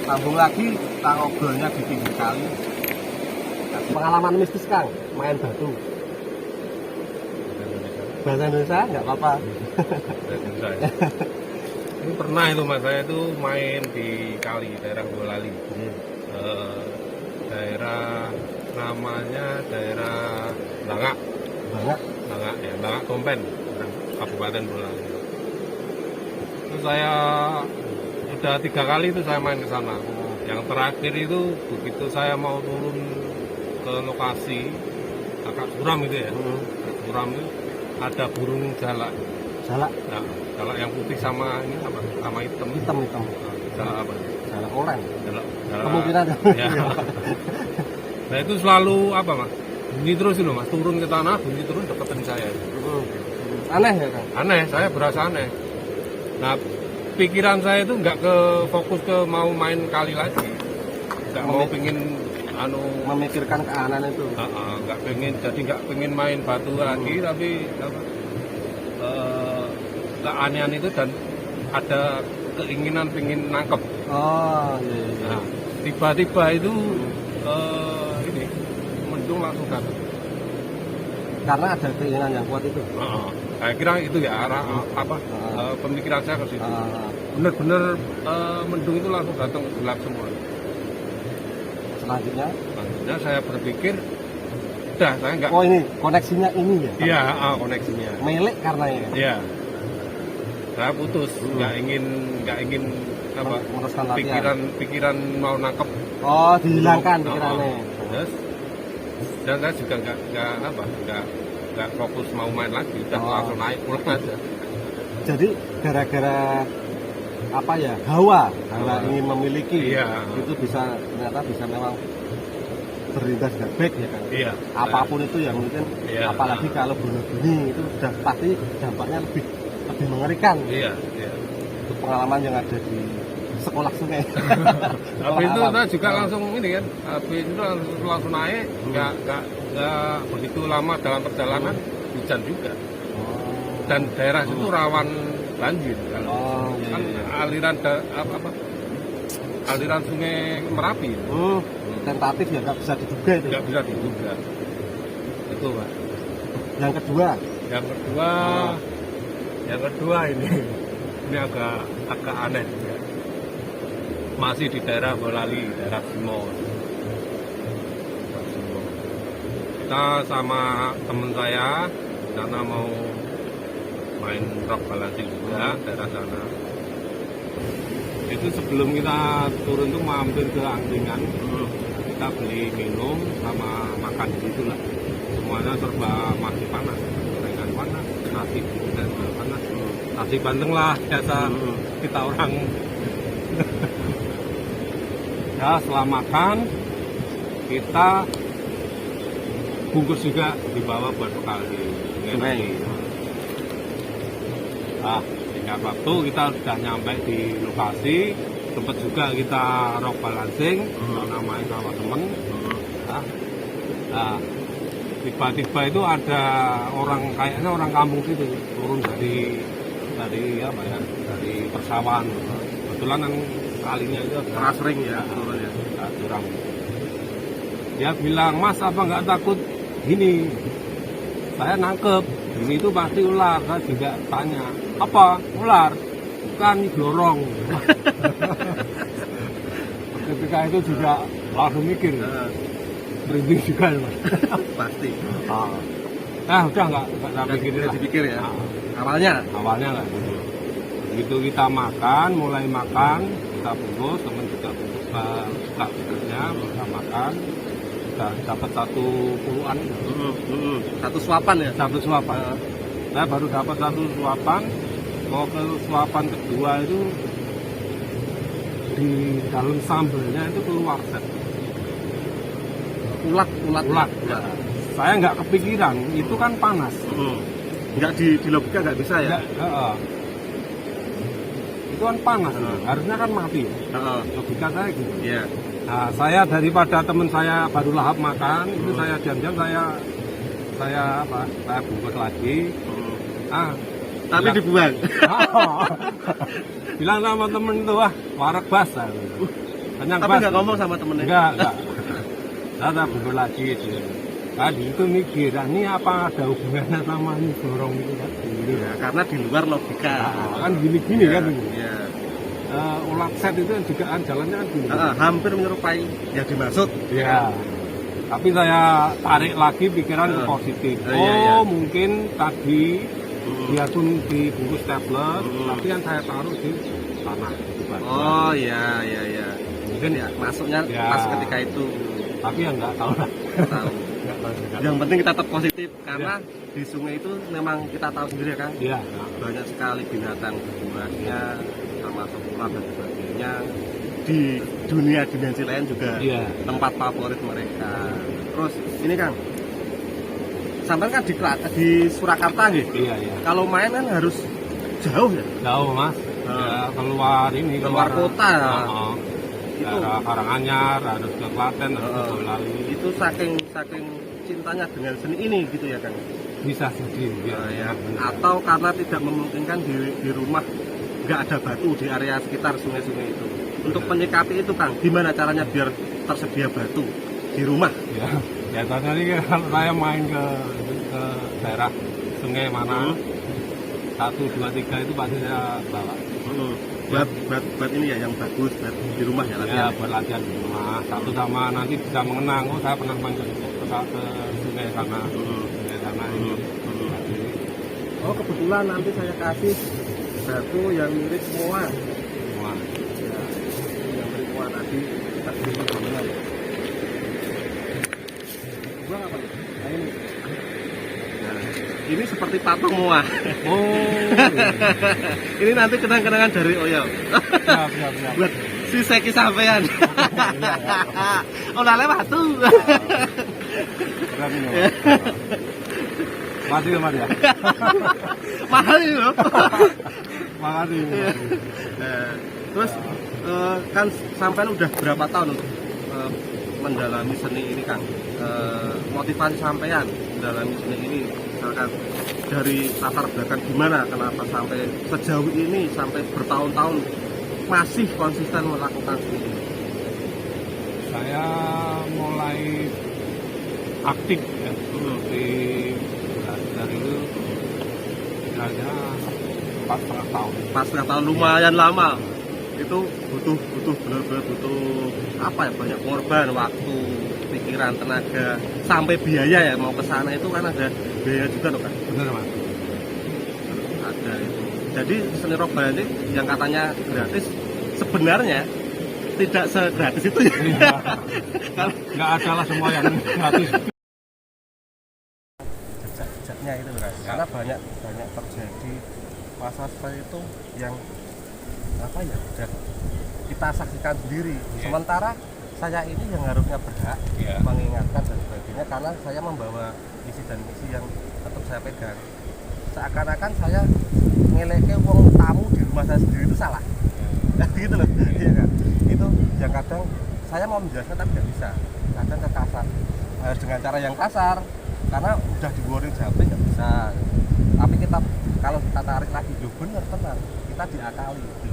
Sambung lagi, kita ngobrolnya di pinggir kali. Pengalaman mistis Kang, main batu. Bahasa Indonesia nggak apa-apa. Bahasa Indonesia. Ini pernah itu mas, saya itu main di kali daerah Boyolali. Daerah namanya daerah Langak. Langak ya, Langak Kompen, Kabupaten Boyolali. Itu saya sudah 3 kali itu saya main ke sana. Yang terakhir itu begitu saya mau turun ke lokasi agak suram itu ya. Suram itu ada burung jalak. Jalak? Nah, jalak yang putih sama ini apa? Sama hitam. Hitam. Jalak apa? Jalak oranye. Jalak. Kemungkinan. Ya. Nah itu selalu apa mas? Bunyi terus itu mas, turun ke tanah, bunyi terus deketin saya. Aneh ya Kang? Aneh, saya berasa aneh. Nah pikiran saya itu nggak ke fokus ke mau main kali lagi, nggak mau pingin memikirkan keanehan itu. Nggak pengen, jadi nggak pengen main batu lagi, tapi keanehan itu dan ada keinginan pengen nangkep. Oh iya. Nah, tiba-tiba itu ini mendung langsung datang. Karena ada keinginan yang kuat itu. Saya kira itu ya arah pemikiran saya ke situ. Bener-bener mendung itu langsung datang gelap semua. Selanjutnya saya berpikir, udah saya nggak. Oh ini koneksinya ini ya? Iya, koneksinya. Melek karena ya? Iya. Saya putus, nggak ingin apa? Pikiran mau nangkep. Oh dihilangkan pikirannya. Yes. Dan saya juga nggak fokus mau main lagi, dan langsung naik pulang aja. Jadi gara-gara apa ya, hawa ingin memiliki, itu ternyata bisa memang berimbas nggak baik ya kan? Iya. Apapun itu ya mungkin, apalagi kalau bunyi itu sudah pasti dampaknya lebih mengerikan. Iya. Itu pengalaman yang ada di sekolah sungai. Habis itu saya juga langsung ini kan, habis itu langsung naik, nggak begitu lama dalam perjalanan hujan juga. Dan daerah itu rawan banjir kan aliran sungai Merapi. Tentatif ya nggak bisa diduga itu. Nggak bisa diduga. Itu Pak. Yang kedua ini agak aneh ya. Masih di daerah Boyolali, daerah Simo. Kita sama teman saya karena mau main rock balancing juga daerah sana. Itu sebelum kita turun tuh mampir ke angkringan, kita beli minum sama makan di situ lah. Semuanya serba masih panas, gorengan panas, nasi dan panas, nasi bandeng lah biasa kita orang. Ya setelah makan kita bungkus juga dibawa buat bekal di sungai. Nah, singkat waktu kita sudah nyampe di lokasi, sempat juga kita rock balancing, namanya sama temen. Nah, tiba-tiba itu ada kayaknya orang kampung situ turun dari persawahan. Kebetulan kan kalinya itu keras ring ya, curang. Dia bilang, "Mas, apa nggak takut gini?" Saya nangkep, ini itu pasti ular. Saya juga tanya, "Apa? Ular?" "Bukan, blorong." Ketika itu juga langsung mikir, berhenti juga Mas. Pasti. Udah nggak dipikir ya. Awalnya lah gitu. Begitu kita mulai makan, kita bungkus, teman juga buka bungkusnya, kita makan, kita dapat 1 puluhan. Satu suapan ya? Satu suapan. Saya baru dapat 1 suapan, mau ke suapan kedua itu di dalam sambelnya itu keluar set. Ulat. Ya. Saya nggak kepikiran, itu kan panas. Nggak di logika nggak bisa ya? Itu kan panas, harusnya kan mati. Logika saya gitu. Iya. Nah, saya daripada teman saya baru lahap makan, itu saya diam-diam saya bungkus lagi. Tapi dibuang. Bilang sama temen itu, warak basah. Kenyang Tapi pas. nggak ngomong sama temennya. Enggak. Saya tak bener lagi dia. Tadi itu mikir, ini apa ada hubungannya sama ini dorong itu kan? Ya, karena di luar logika. Kan gini-gini kan ini. Iya. Ulat set itu juga kan jalannya kan gini. Hampir menyerupai yang dimaksud. Ya. Tapi saya tarik lagi pikiran ke positif. Iya. Mungkin tadi biarpun dibungkus stapler, tapi yang saya taruh di tanah. Di batu. Oh iya. Mungkin Ya, masuknya Ya. pas ketika itu. tapi yang nggak tahu lah. Tahu. Nggak tahu juga. Yang penting kita tetap positif karena di sungai itu memang kita tahu sendiri ya, Kang. Iya. Banyak sekali binatang buahnya, termasuk ular dan sebagainya. Di dunia dimensi lain juga Iya. tempat favorit mereka. Terus ini Kang, sampai kan di Surakarta gitu. Iya. Kalau main kan harus jauh ya. Jauh mas. Ya, keluar ini. Keluar kota. Itu Itu Karanganyar, harus ke Klaten, harus ke Boyolali. itu saking cintanya dengan seni ini gitu ya Kang. Bisa jadi. Ya. Atau karena tidak memungkinkan di rumah nggak ada batu di area sekitar sungai-sungai itu. Untuk menyikapi itu Kang, gimana caranya biar tersedia batu di rumah? Ya, biasanya nih kalau saya main ke daerah sungai mana, 1, 2, 3 itu pasti saya bawa. Buat ini ya yang bagus buat di rumah ya Ya, latihan. buat latihan di rumah. Satu sama nanti bisa mengenang. Oh, saya pernah main ke sungai sana. Sungai sana ini. Oh kebetulan nanti saya kasih batu yang mirip semua. Semua. Ya, yang mirip semua tadi kita beri bagaimana ya? Buang apa nih? Nah ini. Nah, ini seperti patung moa. Oh, iya. Ini nanti kenang-kenangan dari Oyo. Siap. Buat si Seki sampean. Oh lale batu. Keren ini, Mas. Mas ya. Mahal ini loh. Makasih. Terus kan sampean udah berapa tahun untuk mendalami seni ini Kang? Motivasi sampean mendalami seni ini misalkan dari latar belakang gimana, kenapa sampai sejauh ini sampai bertahun-tahun masih konsisten melakukan seni ini? Saya mulai aktif ya di belajar itu kira-kira 4,5 tahun. 4,5 tahun lumayan lama. Itu butuh benar-benar butuh apa ya, banyak korban, waktu, pikiran, tenaga, sampai biaya ya mau ke sana itu kan ada biaya juga loh Kan. Bener mas. Ada itu. Jadi seni Roba ini yang katanya gratis sebenarnya tidak segratis itu ya. Iya. Nggak ada lah semua yang gratis. Jejak-jejaknya itu kan. Karena banyak terjadi masa seperti itu yang apa ya, udah kita saksikan sendiri. Sementara saya ini yang harusnya berhak mengingatkan dan sebagainya karena saya membawa misi dan misi yang tetap saya pegang. Seakan-akan saya ngeleke wong tamu di rumah saya sendiri itu salah. Gitu loh. Iya kan? Itu yang kadang saya mau menjelaskan tapi nggak bisa. Kadang kekasar. Dengan cara yang kasar karena udah di warning Japri nggak bisa. Tapi kita kalau kita tarik lagi, yo bener tenang, kita diakali gitu.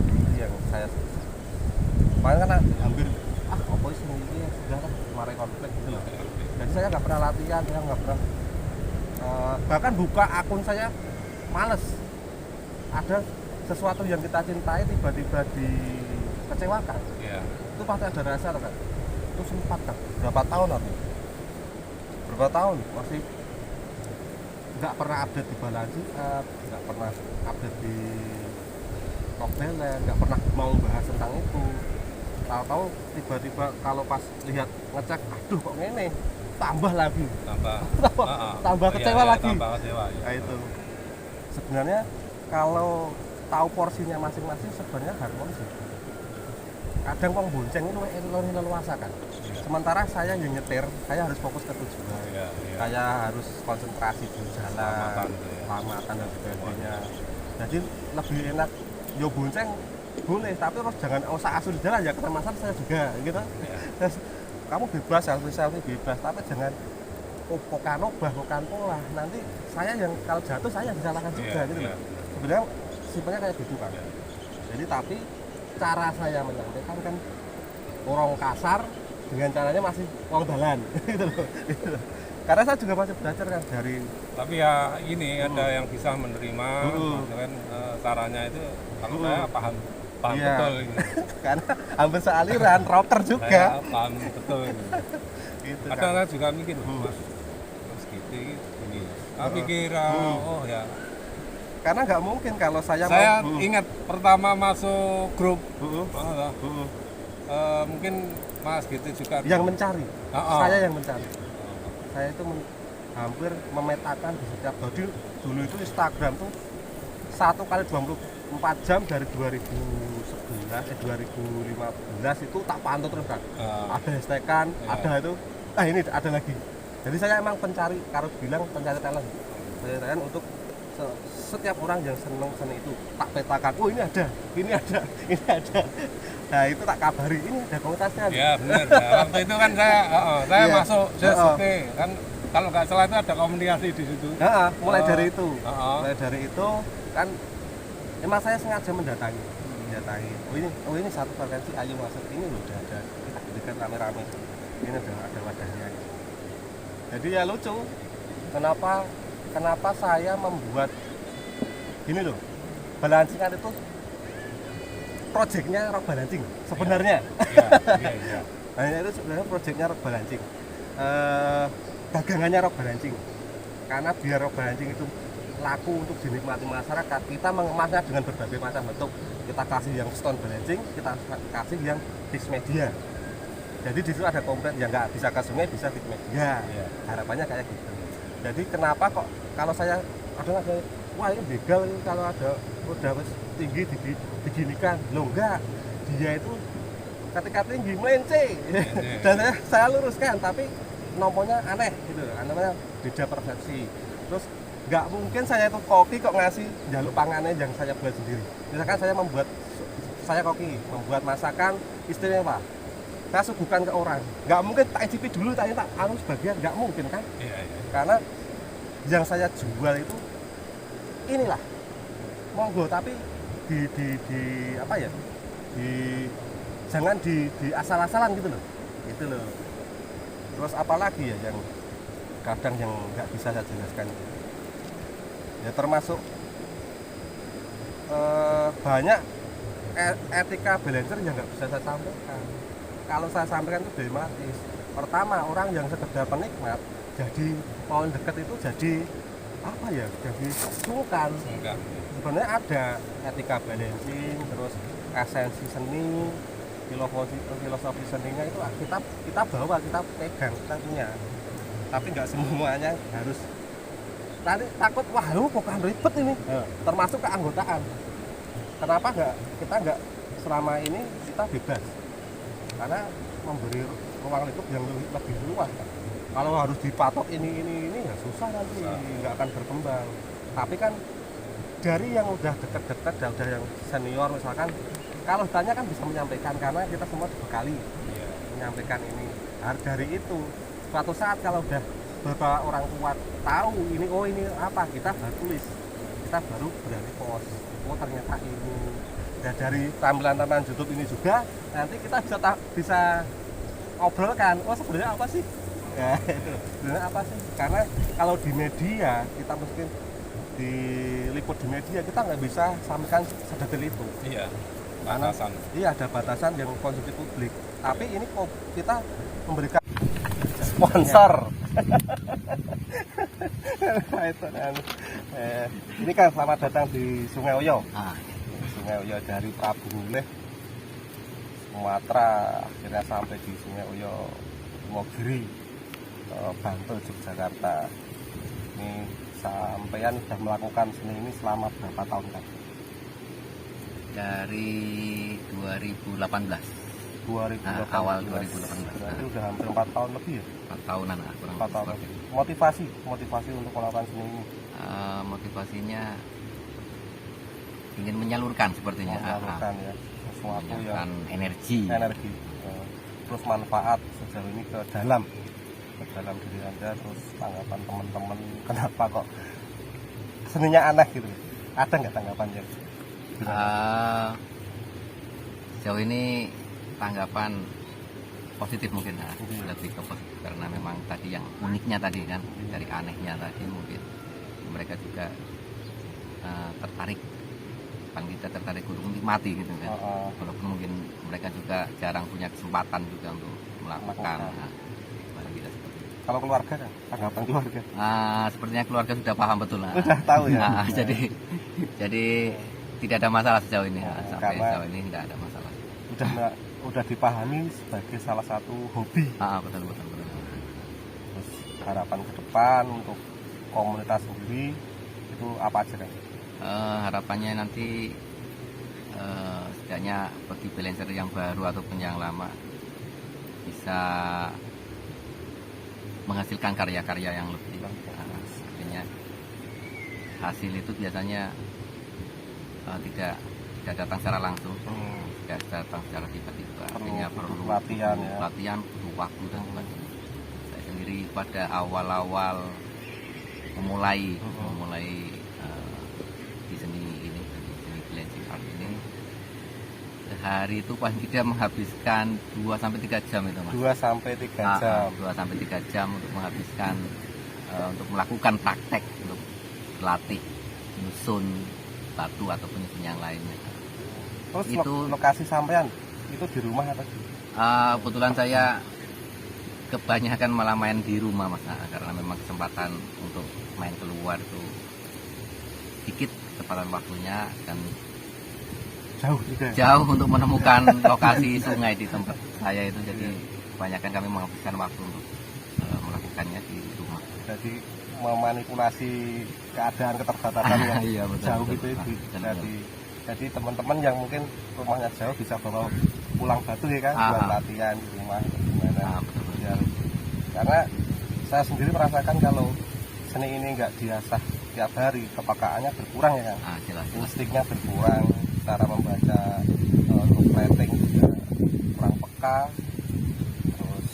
Itu yang saya makanya kan hampir apa sih ini sudah kan kemarin konflik gitu loh. Jadi saya nggak pernah latihan, saya nggak pernah bahkan buka akun saya males. Ada sesuatu yang kita cintai tiba-tiba dikecewakan. Itu pasti ada rasa kan. Itu sempat kan berapa tahun nanti? Berapa tahun masih nggak pernah update di Balansi, nggak pernah update di Rockbelen, nggak pernah mau bahas tentang itu. Tahu-tahu tiba-tiba kalau pas lihat ngecek, aduh kok ngene, tambah lagi, tambah kecewa lagi. Nah, itu sebenarnya kalau tahu porsinya masing-masing sebenarnya harmonis. Kadang kong bonceng itu leluasa kan. Sementara saya yang nyetir, saya harus fokus ke tujuan. Saya harus konsentrasi di jalan, selamatan dan sebagainya. Jadi lebih enak yo bonceng boleh, tapi terus jangan usah asur di jalan ya, kena masalah saya juga gitu. Terus kamu bebas selfie bebas, tapi jangan kokan pola. Nanti saya yang kalau jatuh saya disalahkan juga gitu loh. Sebenarnya simpelnya kayak gitu kan. Jadi tapi cara saya menyampaikan kan orang kasar dengan caranya masih wong dalan gitu loh. Gitu loh. Karena saya juga masih belajar kan dari Tapi ya ini ada yang bisa menerima, gitu kan caranya itu kalau saya paham Iya. betul ini. karena hampir sealiran router juga Saya paham betul ini. gitu Kadang kan. saya juga mikir, mas gitu ini. Saya pikir oh ya. Karena nggak mungkin kalau saya mau ingat pertama masuk grup, Heeh. oh, mungkin Mas gitu juga. yang mencari. Oh. Saya yang mencari. Saya itu hampir memetakan di setiap body. Dulu itu Instagram tuh 1 kali 24 jam dari 2015 itu tak pantau terus kan. Ada hashtag-an, ada itu, ini ada lagi. Jadi saya emang pencari, kalau bilang pencari talent. Pencari talent untuk setiap orang yang seneng seni itu tak petakan. Oh ini ada, ini ada, ini ada. Nah itu tak kabari, ini ada komunitasnya. Ya benar. Ya, waktu itu kan saya Iya. masuk oke kan kalau nggak salah itu ada komunikasi di situ. Mulai dari itu, Oh. mulai dari itu kan emang saya sengaja mendatangi. Oh ini satu frekuensi, ayo masuk ini loh udah ada, kita berikan rame-rame. Ini udah ada wadahnya. Jadi ya lucu, kenapa saya membuat gini loh, balancingan itu proyeknya rock balancing sebenarnya. Iya. Nah, itu sebenarnya proyeknya rock balancing. Dagangannya rock balancing. Karena biar rock balancing itu laku untuk dinikmati masyarakat, kita mengemasnya dengan berbagai macam bentuk. Kita kasih yang stone balancing, kita kasih yang disk media. Jadi di situ ada komplit yang nggak bisa ke sungai, bisa disk media. Iya. Harapannya kayak gitu. Jadi kenapa kok kalau saya ada wah ini begal ini kalau ada udah tinggi diginikan, loh enggak, dia itu ketika tinggi melenci dan saya luruskan, tapi nomornya aneh gitu, namanya beda persepsi. Terus nggak mungkin saya itu koki kok ngasih jaluk pangannya yang saya buat sendiri. Misalkan saya koki membuat masakan istimewa, saya suguhkan ke orang, nggak mungkin tak icipi dulu, tak sebagian, nggak mungkin kan? Iya. Karena yang saya jual itu inilah monggo, tapi di apa ya, jangan di asal-asalan gitu loh. Terus apalagi ya yang kadang yang nggak bisa saya jelaskan itu ya, termasuk banyak etika balancer yang nggak bisa saya sampaikan. Kalau saya sampaikan itu dilematis. Pertama, orang yang sekedar penikmat jadi mau deket itu jadi apa ya, jadi sungkan. Sebenarnya ada etika balancing, terus esensi seni, filosofi seninya itu kita bawa, kita pegang, kita punya. Tapi nggak semuanya harus. Nanti takut, wah lu kok kan ribet ini, termasuk keanggotaan. Kenapa kita nggak selama ini kita bebas? Karena memberi ruang lingkup yang lebih luas. Kalau harus dipatok ini ya susah nanti, nggak akan berkembang. Tapi kan dari yang udah deket-deket, udah yang senior misalkan, kalau tanya kan bisa menyampaikan karena kita semua dibekali menyampaikan ini. Dari itu suatu saat kalau udah beberapa orang tua tahu ini, oh ini apa, kita baru tulis, kita baru berani post, oh ternyata ini. Dan dari tampilan-tampilan YouTube ini juga nanti kita bisa ngobrolkan, oh sebenarnya apa sih? Ya, itu sebenarnya apa sih? Karena kalau di media kita mungkin diliput di media, kita nggak bisa sampaikan sedetail itu. Iya. Batasan. Iya, ada batasan yang konsumsi publik. Tapi ini kok kita memberikan sponsor. Ini kan selamat datang di Sungai Oyo. Sungai Oyo dari Prabu Mulih, Sumatera, akhirnya sampai di Sungai Oyo, Mogiri, Bantul, Yogyakarta. Ini sampean sudah melakukan seni ini selama berapa tahun kan? Dari 2018. Awal 2018. Berarti udah hampir 4 tahun lebih ya? 4 tahunan lah, kurang 4 tahun lebih. lebih. Motivasi untuk melakukan seni ini? Motivasinya ingin menyalurkan sepertinya. Menyalurkan ya, sesuatu Menyalurkan yang energi. Terus manfaat sejauh ini ke dalam diri Anda. Terus tanggapan teman-teman, kenapa kok seninya aneh gitu? Ada nggak tanggapannya? Sejauh ini tanggapan positif mungkin, nah, lebih ke positif karena memang tadi yang uniknya tadi kan, dari anehnya tadi mungkin mereka juga tertarik, paling kita tertarik untuk menikmati gitu kan. Walaupun mungkin mereka juga jarang punya kesempatan juga untuk melakukan. Nah, paling tidak seperti itu. Kalau keluarga kan, tanggapan keluarga. Sepertinya keluarga sudah paham betul lah. Udah tahu ya. Jadi tidak ada masalah sejauh ini. Sampai Karena sejauh ini tidak ada masalah. Udah dipahami sebagai salah satu hobi. Betul. Terus harapan ke depan untuk komunitas sendiri itu apa aja kan? Harapannya nanti setidaknya bagi balancer yang baru ataupun yang lama bisa menghasilkan karya-karya yang lebih. Artinya hasil itu biasanya tidak datang secara langsung, tidak datang secara tiba-tiba. Artinya perlu latihan, butuh waktu dan sebagainya. Saya sendiri pada awal-awal memulai di seni balancing art ini, sehari itu paling tidak menghabiskan 2-3 jam itu Mas. 2-3 jam. 2-3 jam untuk menghabiskan untuk melakukan praktek, untuk latih nyusun batu ataupun nyusun yang lainnya. Terus itu lokasi sampean itu di rumah atau di? Kebetulan saya kebanyakan malah main di rumah Mas, karena memang kesempatan untuk main keluar itu sedikit kesempatan waktunya dan jauh untuk menemukan lokasi sungai di tempat saya itu, jadi kebanyakan kami menghabiskan waktu untuk melakukannya di rumah. Jadi memanipulasi keadaan keterbatasan yang iya, betul, jauh betul, gitu. betul. Jadi teman-teman yang mungkin rumahnya jauh bisa bawa pulang batu ya kan, buat latihan di rumah gimana. Betul. Karena saya sendiri merasakan kalau seni ini nggak diasah tiap hari, kepekaannya berkurang ya kan. Jelas. Instingnya berkurang, cara membaca untuk writing juga kurang peka, terus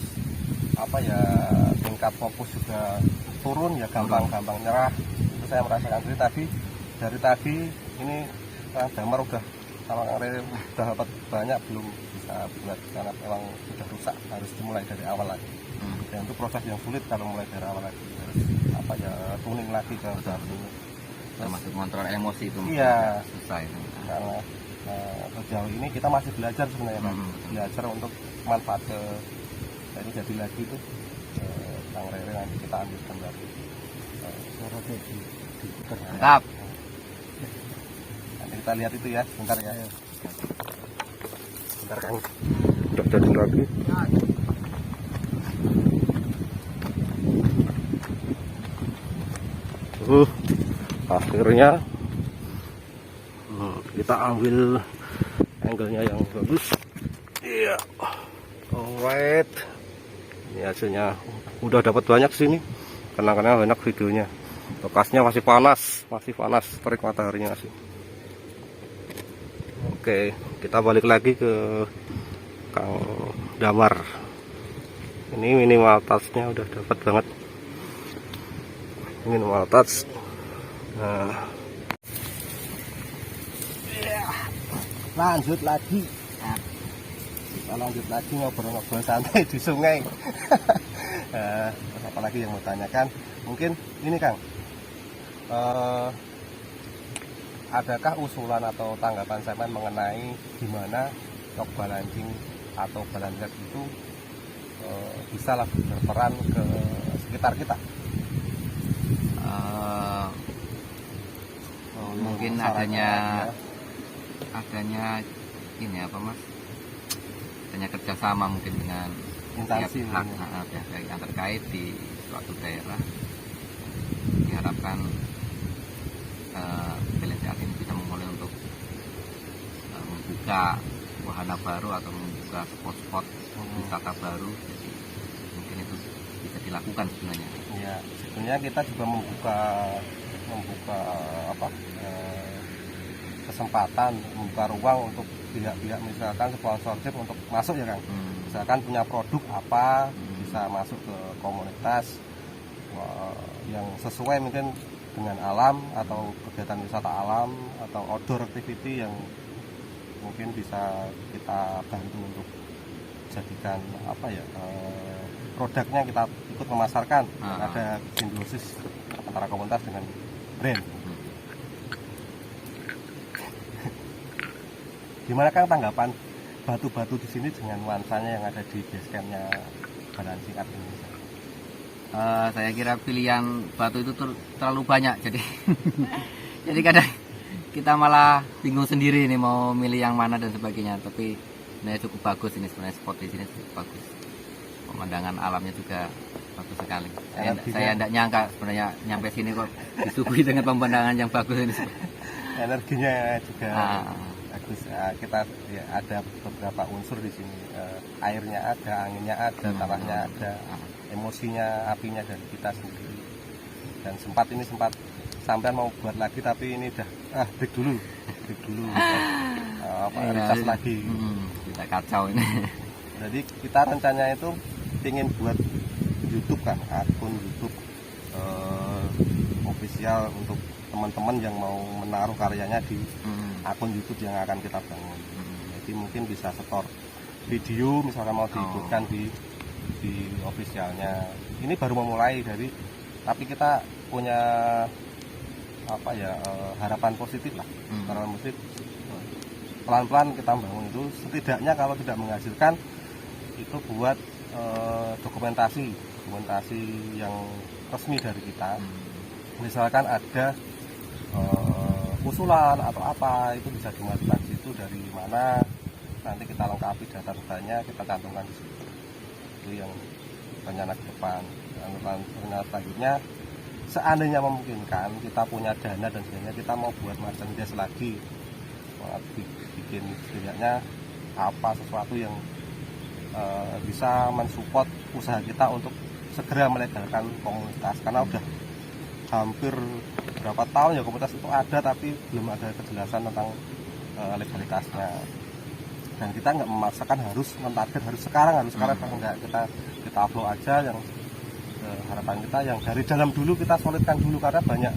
tingkat fokus juga turun ya, gampang nyerah. Itu saya merasakan dari tadi ini Kang Damar udah sama Kang Rere udah dapat banyak, belum bisa buat karena memang sudah rusak, harus dimulai dari awal lagi. Dan itu proses yang sulit kalau mulai dari awal lagi, harus tuning lagi ke ini. Termasuk kontrol emosi itu susah itu. Karena sejauh ini kita masih belajar sebenarnya kan, belajar untuk manfaat jadi lagi itu Kang Rere nanti kita ambil gambar. Mantap. Nanti kita lihat itu ya, sebentar ya. Sebentar Kang. Udah jadi lagi. Akhirnya kita ambil angle-nya yang bagus. Iya. Alright. Ini hasilnya udah dapat banyak sini. Karena enak videonya. Lokasinya masih panas, terik mataharinya sih. Oke, kita balik lagi ke Kang Damar. Ini minimal touch-nya udah dapat banget. Minimal touch. Nah, lanjut lagi. Kita lanjut lagi ngobrol-ngobrol santai di sungai. Apalagi yang mau tanyakan, mungkin ini Kang, adakah usulan atau tanggapan sampean mengenai gimana log balancing atau balancer itu bisa lebih berperan ke sekitar kita? Mungkin adanya ini apa Mas, adanya kerjasama mungkin dengan instansi pihak yang terkait di suatu daerah. Diharapkan balancer ini bisa memulai untuk membuka wahana baru atau membuka spot-spot wisata baru. Jadi mungkin itu bisa dilakukan sebenarnya. Ya, sebenarnya kita juga membuka kesempatan, membuka ruang untuk pihak-pihak misalkan sponsorship untuk masuk ya Kang. Misalkan punya produk apa bisa masuk ke komunitas yang sesuai mungkin dengan alam atau kegiatan wisata alam atau outdoor activity yang mungkin bisa kita bantu untuk jadikan produknya, kita ikut memasarkan. Ada simbiosis antara komunitas dengan brand. Gimana Kang tanggapan batu-batu di sini dengan nuansanya yang ada di basecampnya Balancing Art Indonesia? Saya kira pilihan batu itu terlalu banyak, jadi jadi kadang kita malah bingung sendiri nih mau milih yang mana dan sebagainya. Tapi sebenarnya cukup bagus ini, sebenarnya spot di sini cukup bagus. Pemandangan alamnya juga bagus sekali. Saya tidak nyangka sebenarnya nyampe sini kok disuguhi dengan pemandangan yang bagus ini. Energinya juga bagus. Kita ya, ada beberapa unsur di sini. Airnya ada, anginnya ada, tanahnya ada, emosinya, apinya dari kita sendiri. Dan sempat sampai mau buat lagi, tapi ini udah break dulu recharge lagi. Kita kacau ini. Jadi kita rencananya itu ingin buat YouTube kan, akun YouTube official untuk teman-teman yang mau menaruh karyanya di akun YouTube yang akan kita bangun. Jadi mungkin bisa setor video misalnya mau diikutkan di officialnya. Ini baru memulai tapi kita punya harapan positif lah. Harapan positif pelan-pelan kita bangun itu, setidaknya kalau tidak menghasilkan itu buat dokumentasi yang resmi dari kita. Misalkan ada usulan atau apa, itu bisa dimasukkan di situ dari mana, nanti kita lengkapi data-datanya, kita cantumkan di situ. Itu yang rencana ke depan. Rencana selanjutnya, seandainya memungkinkan kita punya dana dan sebagainya, kita mau buat merchandise lagi, bikin setidaknya sesuatu yang bisa mensupport usaha kita untuk segera melegalkan komunitas, karena udah hampir berapa tahun ya komunitas itu ada tapi belum ada kejelasan tentang legalitasnya. Dan kita nggak memaksakan harus mentarget harus sekarang enggak, kita upload aja yang harapan kita yang dari dalam dulu kita solidkan dulu, karena banyak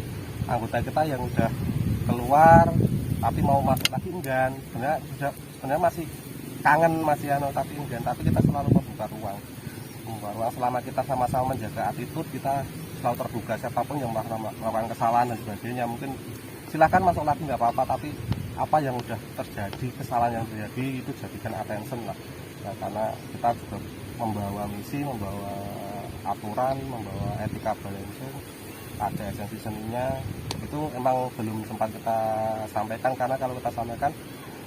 anggota kita yang udah keluar tapi mau masuk lagi enggan, sebenarnya masih kangen, tapi enggan. Tapi kita selalu membuka ruang selama kita sama-sama menjaga attitude, kita selalu terbuka. Siapapun yang melakukan kesalahan dan sebagainya, mungkin silakan masuk lagi nggak apa-apa, tapi apa yang udah terjadi, kesalahan yang terjadi itu jadikan attention lah ya, karena kita juga membawa misi, membawa aturan, membawa etika balancing, ada esensi seninya. Itu emang belum sempat kita sampaikan, karena kalau kita sampaikan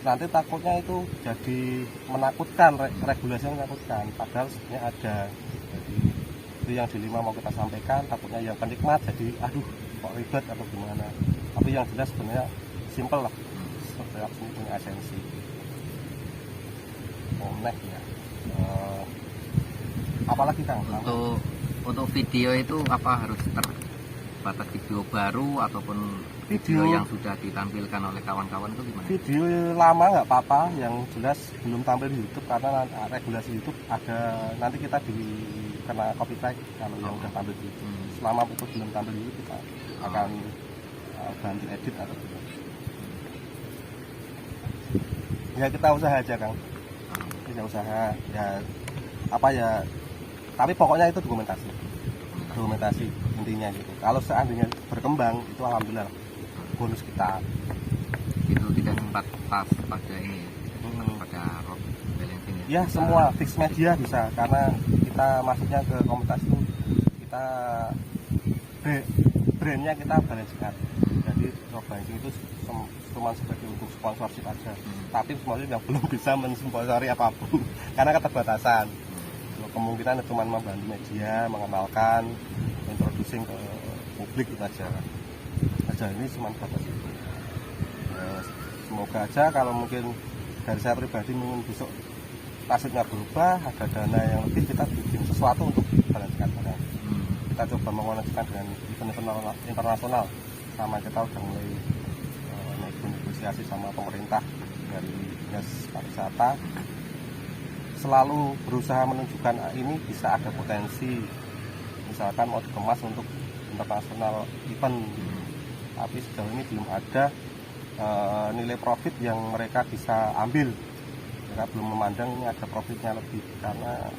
nanti takutnya itu jadi menakutkan, regulasinya menakutkan, padahal sebenarnya ada. Jadi itu yang dilema mau kita sampaikan, takutnya yang penikmat jadi aduh kok ribet atau gimana, tapi yang jelas sebenarnya simple lah, setiap seni punya esensi. Next ya, apalagi Kang? Untuk video itu apa harus terbatas video baru ataupun video yang sudah ditampilkan oleh kawan-kawan itu gimana? Video lama nggak apa-apa, yang jelas belum tampil di YouTube karena regulasi YouTube ada, nanti kita kena copyright kalau yang udah tampil di YouTube. Selama itu belum tampil di YouTube kita akan bantu edit atau gimana. Ya kita usaha aja Kang, kita usaha ya tapi pokoknya itu dokumentasi intinya gitu. Kalau seandainya berkembang itu alhamdulillah bonus kita. Itu tidak sempat pas pada ini pada rock balancing ya? Ya semua fix media bisa, karena kita masuknya ke komunitas itu kita brandnya kita balancing art. Jadi rock balancing itu cuma sebagai untuk sponsorship aja, tapi sponsorship yang belum bisa mensponsori apapun karena keterbatasan. Kemungkinan cuma membantu media, mengenalkan, introducing ke publik itu aja. Ini cuma batas itu. Semoga aja kalau mungkin dari saya pribadi mungkin besok nasibnya berubah, ada dana yang lebih, kita bikin sesuatu untuk balancekan barang. Kita coba mengoneksikan dengan event internasional, sama kita udah mulai negosiasi sama pemerintah dari dinas pariwisata, selalu berusaha menunjukkan ini bisa ada potensi, misalkan mau dikemas untuk internasional event, tapi sejauh ini belum ada nilai profit yang mereka bisa ambil mereka belum memandang ini ada profitnya lebih, karena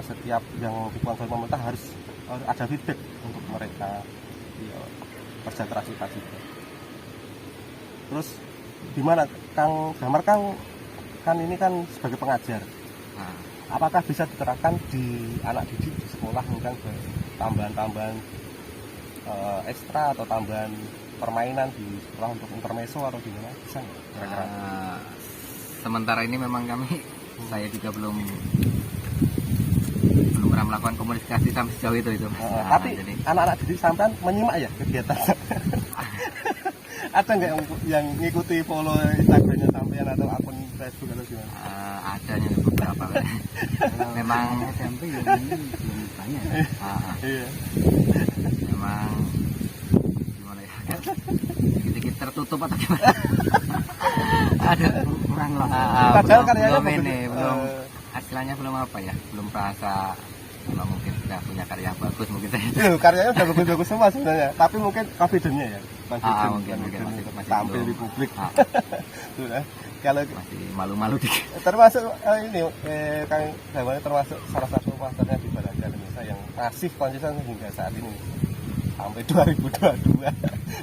setiap yang dikonsumsi pemerintah harus ada feedback untuk mereka kerja keras kita juga. Terus gimana Kang Damar, kan ini kan sebagai pengajar, apakah bisa diterapkan di anak didik di sekolah, mungkin tambahan-tambahan ekstra atau tambahan permainan di sekolah untuk intermezzo atau gimana, bisa nggak kira-kira? Sementara ini memang saya juga belum pernah melakukan komunikasi sampai sejauh itu. Tapi jadi anak-anak didik sampean menyimak ya kegiatan? Ada nggak yang ngikuti follow Instagramnya sampean atau akun Facebook atau gimana? Ada yang beberapa. Memang SMP yang ini belum banyak. Iya. Memang gimana ya? Dikit-dikit tertutup atau gimana? Ada Kurang lah. Padahal karyanya belum ini, begitu. belum hasilnya belum apa ya? Belum merasa kalau mungkin sudah punya karya bagus mungkin saya. Karyanya udah bagus-bagus semua sebenarnya, tapi mungkin confidence-nya ya, mungkin masih tampil belum. di publik. Sudah. Kalau Masih malu-malu dikit. termasuk ini Kang Damar termasuk salah satu masternya di Balancur Indonesia yang masih konsisten hingga saat ini sampai 2022,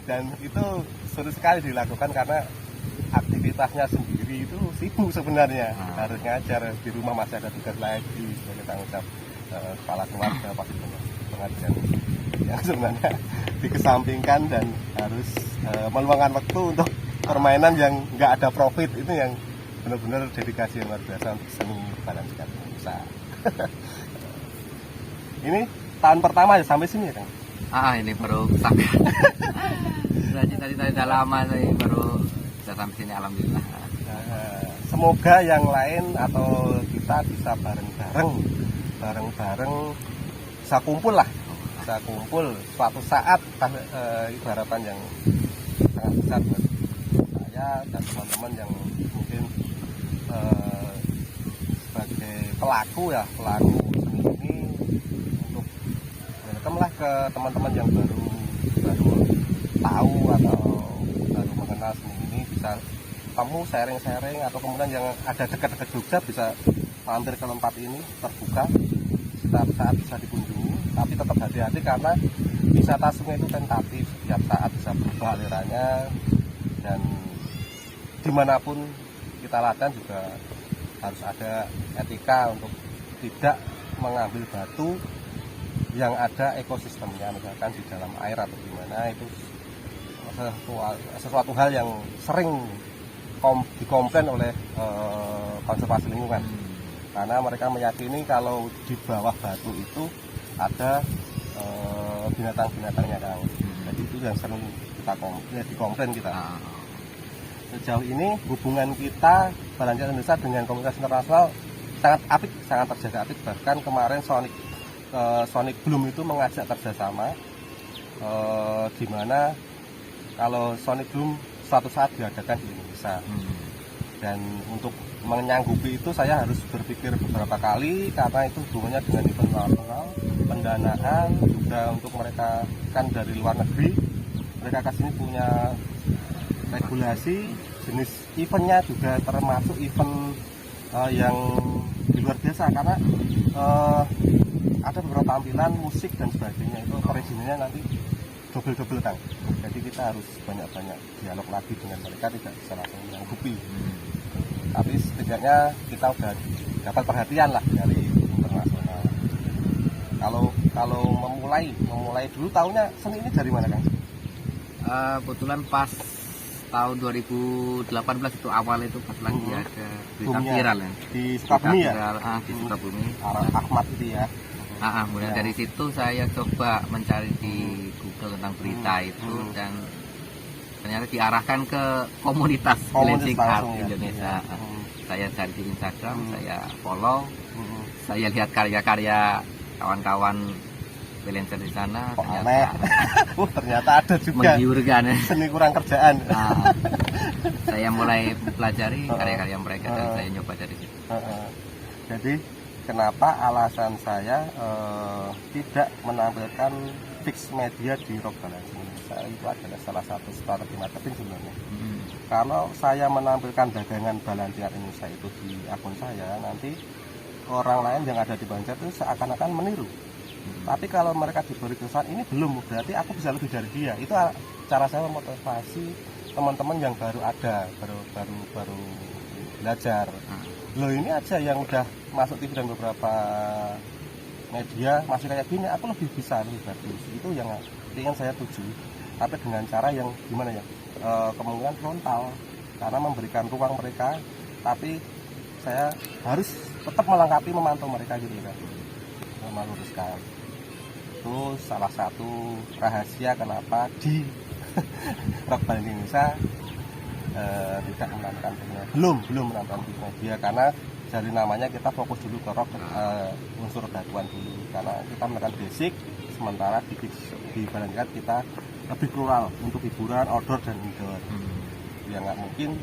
dan itu sulit sekali dilakukan karena aktivitasnya sendiri itu sibuk sebenarnya. Harus ngajar di rumah, masih ada tugas lagi sebagai tanggung jawab kepala keluarga, pasti pengajian yang sebenarnya dikesampingkan dan harus meluangkan waktu untuk permainan yang nggak ada profit. Itu yang benar-benar dedikasi yang luar biasa untuk seni Balancur Indonesia. Ini tahun pertama ya sampai sini ya Kang? Ini baru sampai. Sudah cita-cita lama saya baru bisa sampai sini, alhamdulillah. Semoga yang lain atau kita bisa bareng-bareng bisa kumpul suatu saat, ibaratan yang sangat besar buat saya dan teman-teman yang mungkin sebagai pelaku seni ini, untuk welcome lah ke teman-teman yang baru tahu atau baru mengenal seni ini, bisa kamu sharing-sharing, atau kemudian yang ada dekat-dekat Jogja bisa mampir ke tempat ini, terbuka, setiap saat bisa dikunjungi, tapi tetap hati-hati karena wisata sungai itu tentatif, setiap saat bisa berubah alirannya, dan dimanapun kita latihan juga harus ada etika untuk tidak mengambil batu yang ada ekosistemnya, misalkan di dalam air atau gimana. Itu sesuatu hal yang sering dikomplain oleh konservasi lingkungan, karena mereka meyakini kalau di bawah batu itu ada binatang-binatangnya Kang. Jadi itu yang sering dikomplain kita. Sejauh ini hubungan kita Balancur Indonesia dengan komunitas internasional sangat apik, sangat terjaga apik. Bahkan kemarin Sonic Bloom itu mengajak kerjasama, di mana kalau Sonic Bloom suatu saat diadakan di Indonesia. Dan untuk menyanggupi itu saya harus berpikir beberapa kali, karena itu hubungannya dengan event nasional, pendanaan juga untuk mereka kan dari luar negeri, mereka kesini punya regulasi, jenis eventnya juga termasuk event yang di luar biasa, karena ada beberapa tampilan musik dan sebagainya, itu perizinannya nanti double Kang. Jadi kita harus banyak-banyak dialog lagi dengan mereka, tidak bisa langsung menyanggupi. Tapi setidaknya kita udah dapat perhatian lah dari internasional. Kalau memulai dulu tahunnya seni ini dari mana Kang? Kebetulan pas tahun 2018 itu awal itu pas lagi ada berita viral ya. Di Sukabumi ya? Di Sukabumi. Ahmad itu ya. Kemudian dari situ saya coba mencari di Google tentang berita itu, dan ternyata diarahkan ke komunitas Balancur Art Indonesia. Saya cari di Instagram, saya follow, saya lihat karya-karya kawan-kawan Balancur di sana. Ternyata ada juga menggiurkan, seni kurang kerjaan. Saya mulai mempelajari karya-karya mereka dan saya nyoba dari situ. Jadi kenapa alasan saya tidak menampilkan fix media di Rock Balancur Indonesia, itu adalah salah satu strategi marketing sebenarnya. kalau saya menampilkan dagangan Balancing Art Indonesia itu di akun saya, nanti orang lain yang ada di Banjar itu seakan-akan meniru. Tapi kalau mereka diberi kesan ini belum, berarti aku bisa lebih dari dia. Itu cara saya memotivasi teman-teman yang baru belajar. Loh, ini aja yang udah masuk TV dan beberapa media masih kayak gini, aku lebih bisa, lebih bagus. Itu yang ingin saya tuju. Tapi dengan cara yang gimana ya, kemungkinan frontal, karena memberikan ruang mereka, tapi saya harus tetap melengkapi, memantau mereka gitu kan, meluruskan. Itu salah satu rahasia kenapa di Rock Balancing Indonesia tidak menampilkan belum menampilkan di media, karena dari namanya kita fokus dulu ke rock, unsur daguan dulu, karena kita menekan basic, sementara di Balancing Art kita lebih plural untuk hiburan outdoor dan indoor. Ya nggak mungkin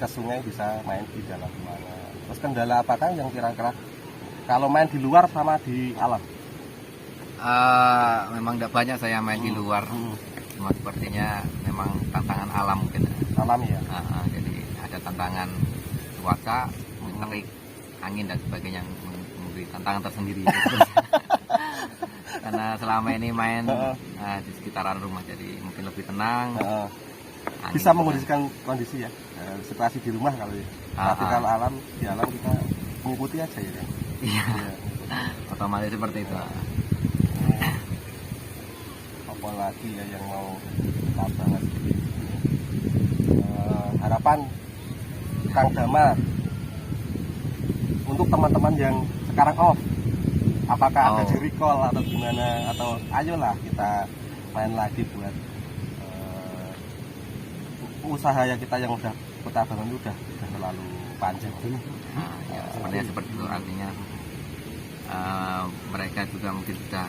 ke sungai bisa main di dalam mana. Terus kendala apakah yang kira-kira kalau main di luar sama di alam? Memang tidak banyak saya main di luar, cuma sepertinya memang tantangan alam mungkin. Alam ya. Jadi ada tantangan cuaca, terik, angin dan sebagainya, memberi tantangan tersendiri. Karena selama ini main di sekitaran rumah, jadi mungkin lebih tenang. Bisa mengkondisikan kondisi ya, situasi di rumah kalau ya. Tapi kalau alam, di alam kita mengikuti aja ya kan. Iya. Otomatis seperti itu. Apa lagi ya yang mau kita bahas? Harapan Kang Damar untuk teman-teman yang sekarang off, apakah ada di recall atau gimana, atau ayolah kita main lagi buat usaha yang kita yang udah kota bangun udah terlalu panjang. Sebenarnya seperti itu, artinya mereka juga mungkin sudah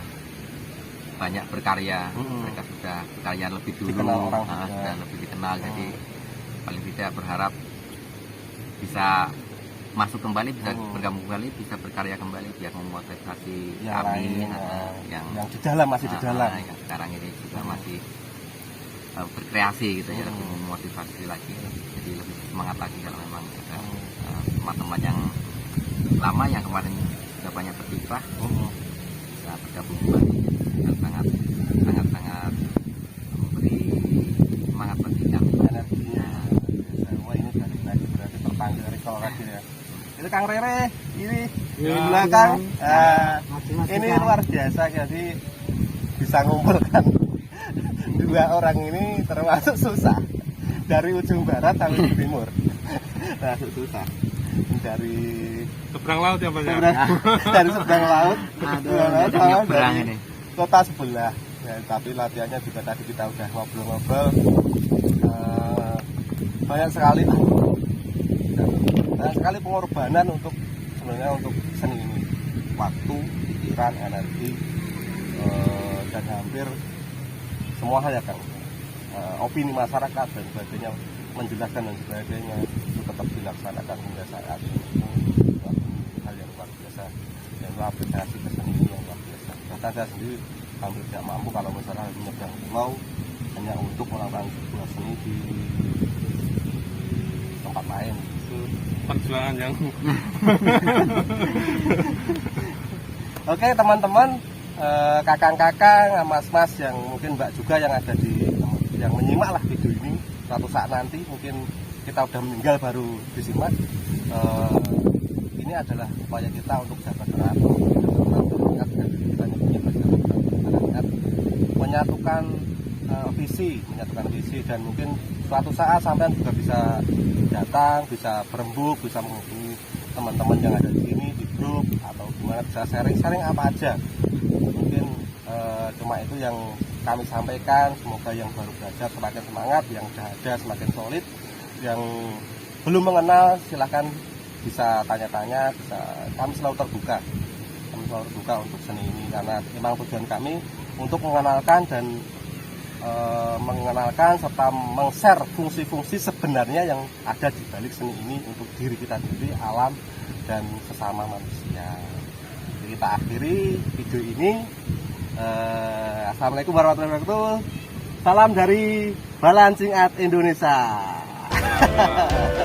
banyak berkarya, mereka sudah berkarya lebih dulu, dikenal orang sudah lebih dikenal, jadi paling tidak berharap bisa masuk kembali, bisa bergabung kembali, bisa berkarya kembali biar memotivasi yang kami lain, yang di dalam masih di dalam, yang sekarang ini juga masih berkreasi gitu ya, lebih memotivasi lagi, jadi lebih semangat lagi kalau memang ada teman-teman yang lama yang kemarin sudah banyak berkiprah bisa bergabung kembali, dan sangat memberi semangat bagi kami. Energinya. Wah, ini berarti terpanggil recall lagi ya. Itu Kang Rere, ini di belakang. Ini luar biasa, jadi bisa ngumpulkan dua orang ini termasuk susah, dari ujung barat sampai ujung timur. Termasuk susah. Dari Seberang laut ya Pak ya? Dari seberang laut Nyebrang ini kota sebelah ya, tapi latihannya juga tadi kita udah ngobrol-ngobrol, banyak sekali pengorbanan untuk sebenarnya untuk seni ini, waktu, pikiran, energi, dan hampir semua hal ya Kang, opini masyarakat dan sebagainya, menjelaskan dan sebagainya itu tetap dilaksanakan hingga saat ini. Hal yang luar biasa, dan apresiasi ke seni ini yang luar biasa. Bahkan saya sendiri hampir tidak mampu kalau misalnya menyeberang pulau hanya untuk melakukan sebuah seni di tempat lain. Itu perjuangan yang Oke teman-teman, kakang-kakang, mas-mas yang mungkin mbak juga yang ada yang menyimak lah video ini, suatu saat nanti mungkin kita udah meninggal baru disimak. Ini adalah upaya kita untuk jaga erat, menyatukan visi, dan mungkin suatu saat sampean juga bisa datang, bisa berembuk, bisa menghubungi teman-teman yang ada di sini di grup atau gimana, bisa sharing apa aja. Mungkin cuma itu yang kami sampaikan. Semoga yang baru belajar semakin semangat, yang sudah ada semakin solid, yang belum mengenal silahkan bisa tanya-tanya, kami selalu terbuka untuk seni ini, karena memang tujuan kami untuk mengenalkan dan serta meng-share fungsi-fungsi sebenarnya yang ada di balik seni ini untuk diri kita sendiri, alam, dan sesama manusia. Jadi kita akhiri video ini. Assalamualaikum warahmatullahi wabarakatuh. Salam dari Balancing Art Indonesia. Wah.